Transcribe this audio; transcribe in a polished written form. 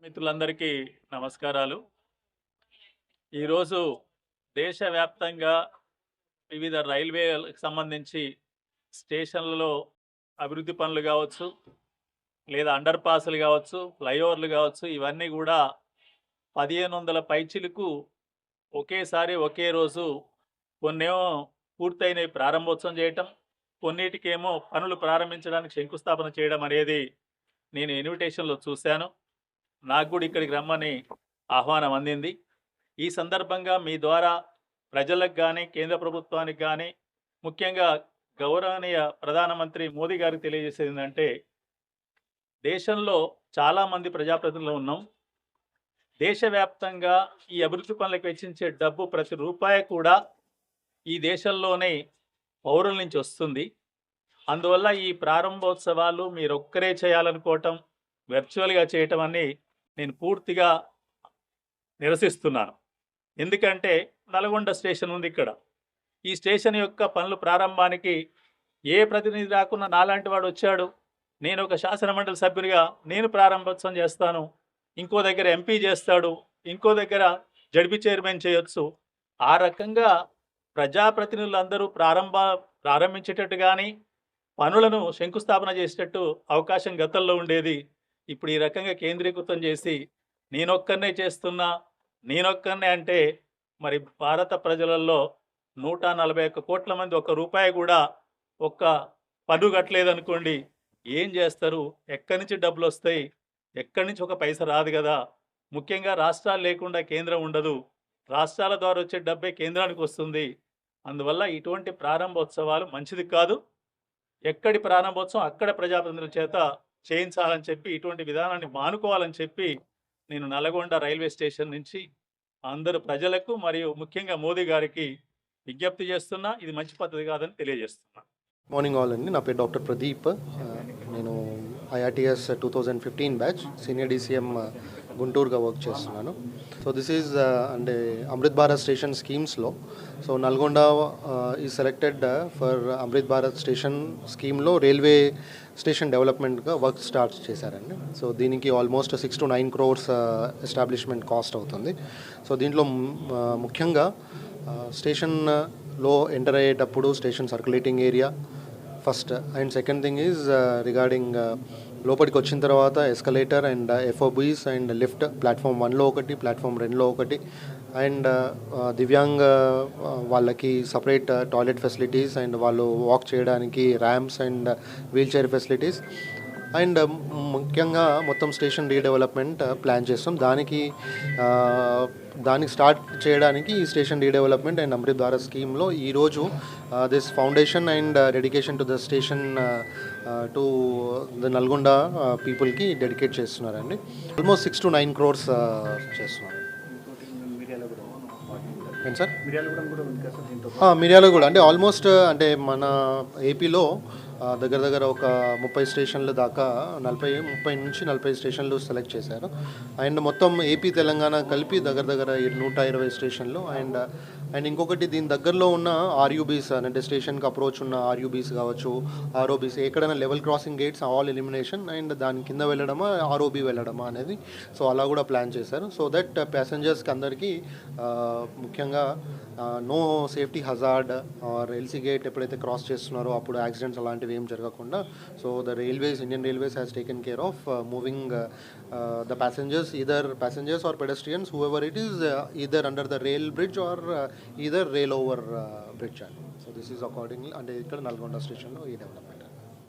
మిత్రులందరికీ నమస్కారాలు. ఈరోజు దేశవ్యాప్తంగా వివిధ రైల్వేలకు సంబంధించి స్టేషన్లలో అభివృద్ధి పనులు కావచ్చు, లేదా అండర్ పాస్లు కావచ్చు, ఫ్లైఓవర్లు కావచ్చు, ఇవన్నీ కూడా 1500 పైచిలకు ఒకేసారి ఒకే రోజు కొన్నేమో పూర్తయినవి ప్రారంభోత్సవం చేయటం, కొన్నిటికేమో పనులు ప్రారంభించడానికి శంకుస్థాపన చేయడం అనేది నేను ఇన్విటేషన్లో చూశాను. నాకు కూడా ఇక్కడికి రమ్మని ఆహ్వానం అందింది. ఈ సందర్భంగా మీ ద్వారా ప్రజలకు కానీ, కేంద్ర ప్రభుత్వానికి కానీ, ముఖ్యంగా గౌరవనీయ ప్రధానమంత్రి మోదీ గారికి తెలియజేసేది ఏంటంటే, దేశంలో చాలామంది ప్రజాప్రతినిధులు ఉన్నాం. దేశవ్యాప్తంగా ఈ అభివృద్ధి పనులకు వెచ్చించే డబ్బు ప్రతి రూపాయి కూడా ఈ దేశంలోనే పౌరుల నుంచి వస్తుంది. అందువల్ల ఈ ప్రారంభోత్సవాలు మీరొక్కరే చేయాలనుకోవటం, వర్చువల్గా చేయటం అని నేను పూర్తిగా నిరసిస్తున్నాను. ఎందుకంటే నల్గొండ స్టేషన్ ఉంది ఇక్కడ. ఈ స్టేషన్ యొక్క పనుల ప్రారంభానికి ఏ ప్రతినిధి రాకున్నా నాలాంటి వాడు వచ్చాడు, నేను ఒక శాసనమండలి సభ్యునిగా నేను ప్రారంభోత్సవం చేస్తాను, ఇంకో దగ్గర ఎంపీ చేస్తాడు, ఇంకో దగ్గర జడ్పీ చైర్మన్ చేయొచ్చు. ఆ రకంగా ప్రజాప్రతినిధులందరూ ప్రారంభించేటట్టు కానీ పనులను శంకుస్థాపన చేసేటట్టు అవకాశం గతంలో ఉండేది. ఇప్పుడు ఈ రకంగా కేంద్రీకృతం చేసి నేనొక్కనే చేస్తున్నా, నేనొక్కనే అంటే మరి భారత ప్రజలలో 141 కోట్ల మంది ఒక్క రూపాయి కూడా ఒక్క పన్ను కట్టలేదనుకోండి, ఏం చేస్తారు? ఎక్కడి నుంచి డబ్బులు వస్తాయి? ఎక్కడి నుంచి ఒక పైసా రాదు కదా. ముఖ్యంగా రాష్ట్రాలు లేకుండా కేంద్రం ఉండదు. రాష్ట్రాల ద్వారా వచ్చే డబ్బే కేంద్రానికి వస్తుంది. అందువల్ల ఇటువంటి ప్రారంభోత్సవాలు మంచిది కాదు. ఎక్కడి ప్రారంభోత్సవం అక్కడ ప్రజాప్రతినిధుల చేత చేయించాలని చెప్పి, ఇటువంటి విధానాన్ని మానుకోవాలని చెప్పి నేను నల్గొండ రైల్వే స్టేషన్ నుంచి అందరు ప్రజలకు మరియు ముఖ్యంగా మోదీ గారికి విజ్ఞప్తి చేస్తున్నా. ఇది మంచి పద్ధతి కాదని తెలియజేస్తున్నా. మార్నింగ్ ఆల్ అండి. నా పేరు డాక్టర్ ప్రదీప్. నేను IRTS 2015 బ్యాచ్ సీనియర్ DCM గుంటూరుగా వర్క్ చేస్తున్నాను. సో దిస్ ఈజ్ అంటే అమృత్ భారత్ స్టేషన్ స్కీమ్స్లో so Nalgonda is selected for Amrit Bharat station స్కీమ్లో రైల్వే స్టేషన్ డెవలప్మెంట్గా వర్క్ స్టార్ట్ చేశారండి. సో దీనికి almost 6 to 9 crores establishment cost అవుతుంది. సో దీంట్లో ముఖ్యంగా స్టేషన్లో ఎంటర్ అయ్యేటప్పుడు station circulating area first, and second thing is regarding లోపలికి వచ్చిన తర్వాత escalator and FOBs and lift platform 1లో ఒకటి, ప్లాట్ఫామ్ 2లో ఒకటి, అండ్ దివ్యాంగ్ వాళ్ళకి సపరేట్ టాయిలెట్ ఫెసిలిటీస్ అండ్ వాళ్ళు వాక్ చేయడానికి ramps and wheelchair facilities, and ముఖ్యంగా మొత్తం స్టేషన్ రీడెవలప్మెంట్ ప్లాన్ చేస్తాం. దానికి స్టార్ట్ చేయడానికి ఈ station redevelopment and Amrit Bharat స్కీమ్లో ఈరోజు this foundation and dedication to the station to the Nalgonda పీపుల్కి డెడికేట్ చేస్తున్నారండి. ఆల్మోస్ట్ 6 to 9 crores చేస్తున్నారు. ఏం సార్? మిర్యాలగూడ అంటే ఆల్మోస్ట్ అంటే మన ఏపీలో దగ్గర ఒక 30 స్టేషన్ల దాకా 30 నుంచి 40 స్టేషన్లు సెలెక్ట్ చేశారు. అండ్ మొత్తం ఏపీ తెలంగాణ కలిపి దగ్గర 120 స్టేషన్లు. అండ్ ఇంకొకటి దీని దగ్గరలో ఉన్న RUBs అంటే స్టేషన్కి అప్రోచ్ ఉన్న RUBs కావచ్చు, ROBs, ఎక్కడైనా level crossing gates all elimination and దాని కింద వెళ్ళడమా ROB వెళ్ళడమా అనేది సో అలా కూడా ప్లాన్ చేశారు. సో దట్ ప్యాసింజర్స్కి అందరికీ ముఖ్యంగా no safety hazard or LC gate ఎప్పుడైతే క్రాస్ చేస్తున్నారో అప్పుడు యాక్సిడెంట్స్ అలాంటివి ఏం జరగకుండా so Indian railways has taken care of moving the passengers or pedestrians, whoever it is, either under the rail bridge or either rail over bridge. So this is accordingly and ఇక్కడ నల్గొండ స్టేషన్లో ఈ development.